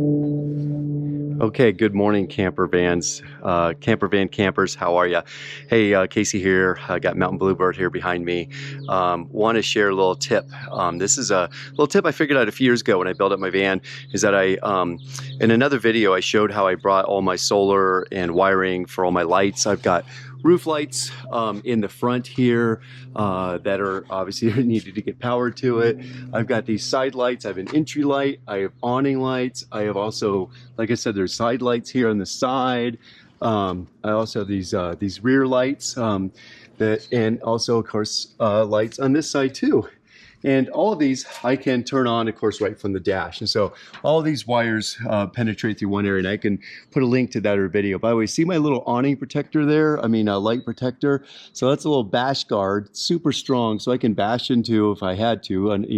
Okay, good morning, camper van campers. How are you? Hey, Casey here. I got Mountain Bluebird here behind me. Want to share a little tip. This is a little tip I figured out a few years ago when I built up my van. Is that in another video, I showed how I brought all my solar and wiring for all my lights. I've got roof lights in the front here that are obviously needed to get power to it. I've got these side lights. I have an entry light. I have awning lights. I have also, like I said, there's side lights here on the side. I also have these rear lights and also, of course, lights on this side too. And all of these I can turn on, of course, right from the dash. And so all these wires penetrate through one area, and I can put a link to that in a video. By the way, see my little awning protector there? Light protector. So that's a little bash guard, super strong, so I can bash into if I had to, and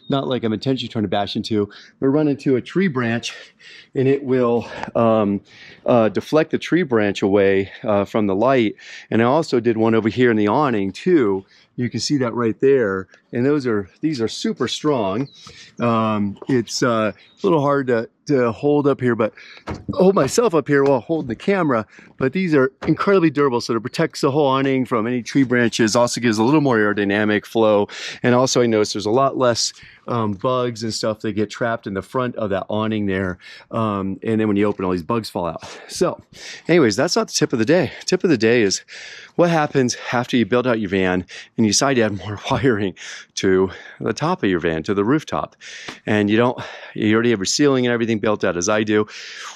not like I'm intentionally trying to bash into, but run into a tree branch, and it will deflect the tree branch away from the light. And I also did one over here in the awning too. You can see that right there, and these are super strong. It's a little hard to hold up here, but hold myself up here while holding the camera. But these are incredibly durable, so it protects the whole awning from any tree branches. Also gives a little more aerodynamic flow, and also I noticed there's a lot less bugs and stuff that get trapped in the front of that awning there. And then when you open, all these bugs fall out. So anyways, that's not the tip of the day. Tip of the day is what happens after you build out your van and you decide to add more wiring to the top of your van, to the rooftop. And you already have your ceiling and everything built out as I do.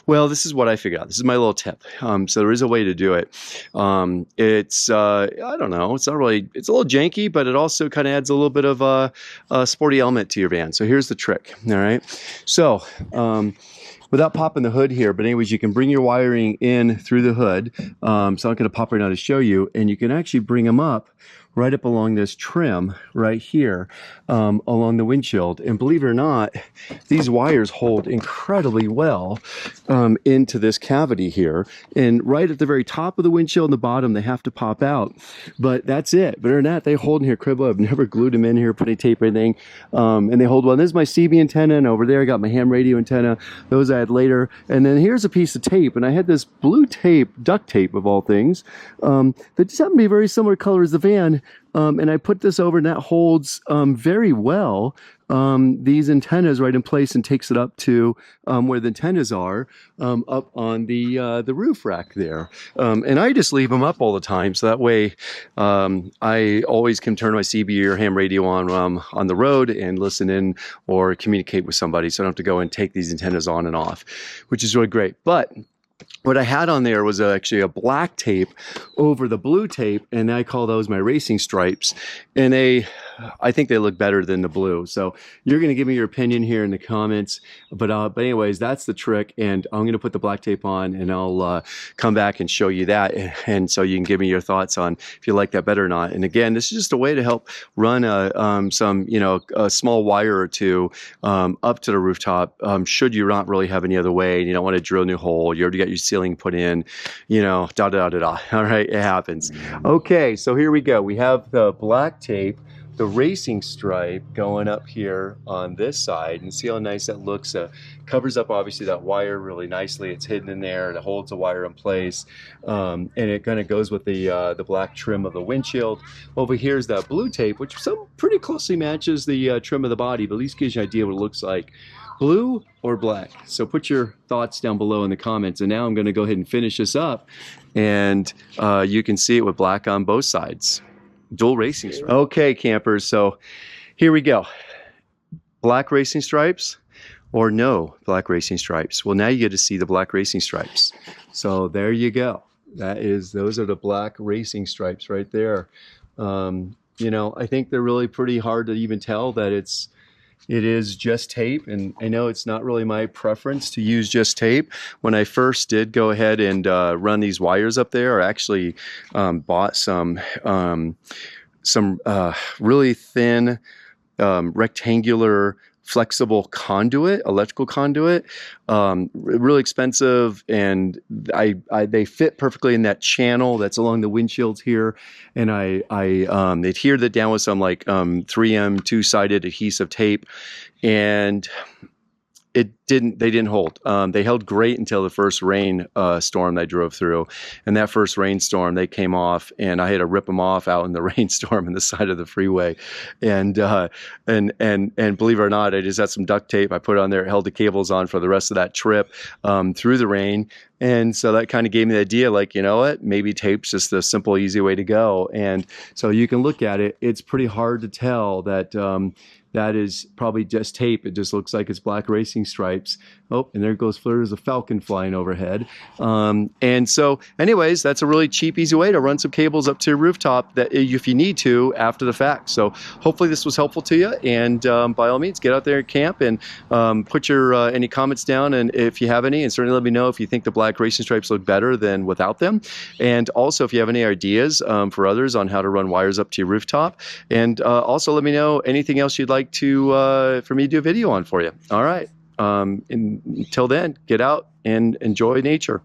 Well, this is what I figured out. This is my little tip. So there is a way to do it. It's, I don't know, it's a little janky, but it also kind of adds a little bit of a sporty element to your van. So here's the trick, all right? So, without popping the hood here, but anyways, you can bring your wiring in through the hood. So I'm going to pop right now to show you, and you can actually bring them up right up along this trim right here along the windshield. And believe it or not, these wires hold incredibly well into this cavity here. And right at the very top of the windshield and the bottom, they have to pop out. But that's it. Better than that, they hold in here crib. I've never glued them in here, put any tape or anything. And they hold well. And this is my CB antenna, and over there I got my ham radio antenna. Those I had later. And then here's a piece of tape, and I had this blue tape, duct tape of all things, that just happened to be a very similar color as the van. And I put this over, and that holds very well these antennas right in place and takes it up to where the antennas are up on the roof rack there. And I just leave them up all the time, so that way I always can turn my CB or ham radio on the road and listen in or communicate with somebody, so I don't have to go and take these antennas on and off, which is really great. But what I had on there was actually a black tape over the blue tape, and I call those my racing stripes. And I think they look better than the blue. So you're going to give me your opinion here in the comments. But anyways, that's the trick. And I'm going to put the black tape on, and I'll come back and show you that. And so you can give me your thoughts on if you like that better or not. And again, this is just a way to help run a small wire or two up to the rooftop. Should you not really have any other way, and you don't want to drill a new hole, you already got your ceiling put in, da da da da. All right, it happens. Okay, so here we go. We have the black tape, the racing stripe going up here on this side, and see how nice that looks. Covers up obviously that wire really nicely. It's hidden in there. It holds the wire in place, and it kind of goes with the black trim of the windshield. Over here is that blue tape, which pretty closely matches the trim of the body, but at least gives you an idea what it looks like. Blue or black? So put your thoughts down below in the comments. And now I'm going to go ahead and finish this up, and you can see it with black on both sides. Dual racing stripes. Okay, campers, so here we go. Black racing stripes or no black racing stripes? Well, now you get to see the black racing stripes. So there you go. Those are the black racing stripes right there. I think they're really pretty hard to even tell that it is just tape, and I know it's not really my preference to use just tape. When I first did go ahead and run these wires up there, I actually bought some really thin rectangular flexible conduit, electrical conduit, really expensive, and they fit perfectly in that channel that's along the windshields here, and I adhered that down with some 3M two-sided adhesive tape, and it they didn't hold. They held great until the first rain storm I drove through, and that first rainstorm they came off, and I had to rip them off out in the rainstorm on the side of the freeway, and believe it or not, I just had some duct tape I put on there, held the cables on for the rest of that trip through the rain. And so that kind of gave me the idea, like, you know what, maybe tape's just the simple, easy way to go. And so you can look at it. It's pretty hard to tell that that is probably just tape. It just looks like it's black racing stripes. Oh, and there goes there's a falcon flying overhead. And so anyways, that's a really cheap, easy way to run some cables up to your rooftop that if you need to after the fact. So hopefully this was helpful to you. And by all means, get out there and camp and put your any comments down, and if you have any, and certainly let me know if you think the black racing stripes look better than without them. And also if you have any ideas for others on how to run wires up to your rooftop. And also let me know anything else you'd like to for me to do a video on for you. All right. Until then, get out and enjoy nature.